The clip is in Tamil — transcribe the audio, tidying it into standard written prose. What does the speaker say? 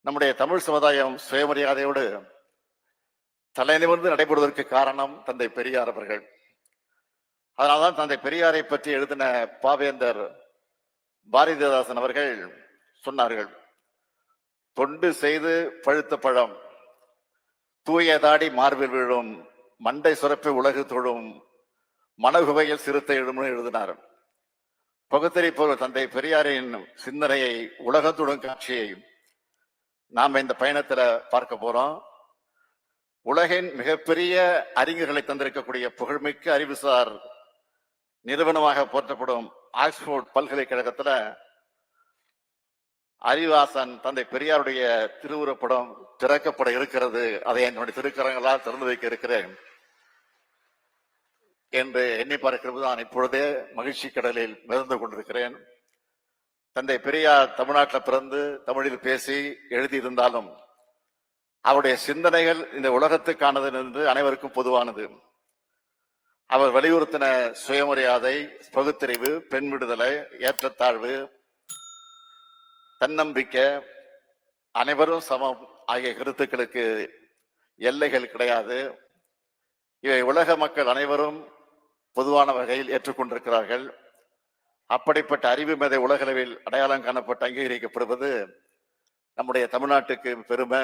நம்முடைய தமிழ் சமுதாயம் சுயமரியாதையோடு தலைநிமிர்ந்து நடைபெறுவதற்கு காரணம் தந்தை பெரியார் அவர்கள். அதனால்தான் தந்தை பெரியாரை பற்றி எழுதின பாவேந்தர் பாரதிதாசன் அவர்கள் சொன்னார்கள், தொண்டு செய்து பழுத்த பழம் தூயதாடி மார்பில் விழும், மண்டை சுரப்பை உலகு தொழும், மனகுவையில் சிறுத்தை எழும்னு எழுதினார். பகுத்தறிப்போர் தந்தை பெரியாரின் சிந்தனையை உலகத்துடன் காட்சியை நாம இந்த பயணத்துல பார்க்க போறோம். உலகின் மிகப்பெரிய அறிஞர்களை தந்திருக்கக்கூடிய புகழ்மிக்க அறிவுசார் நிறுவனமாக போற்றப்படும் ஆக்ஸ்போர்ட் பல்கலைக்கழகத்துல அறிவாசன் தந்தை பெரியாருடைய திருவுருப்படம் திறக்கப்பட இருக்கிறது. அதை என்னுடைய திருக்கரங்களால் திறந்து வைக்க இருக்கிறேன் என்று எண்ணி பார்க்கிறது. நான் இப்பொழுதே மகிழ்ச்சி கடலில் மிதந்து கொண்டிருக்கிறேன். தந்தை பெரியார் தமிழ்நாட்டில் பிறந்து தமிழில் பேசி எழுதியிருந்தாலும் அவருடைய சிந்தனைகள் இந்த உலகத்துக்கானது என்று அனைவருக்கும் பொதுவானது. அவர் வலியுறுத்தின சுயமரியாதை, பகுத்தறிவு, பெண் விடுதலை, ஏற்றத்தாழ்வு, தன்னம்பிக்கை, அனைவரும் சமம் ஆகிய கருத்துக்களுக்கு எல்லைகள் கிடையாது. இவை உலக மக்கள் அனைவரும் பொதுவான வகையில் ஏற்றுக்கொண்டிருக்கிறார்கள். அப்படிப்பட்ட அறிவு மேதை உலகளவில் அடையாளம் காணப்பட்டு அங்கீகரிக்கப்படுவது நம்முடைய தமிழ்நாட்டுக்கு பெருமை.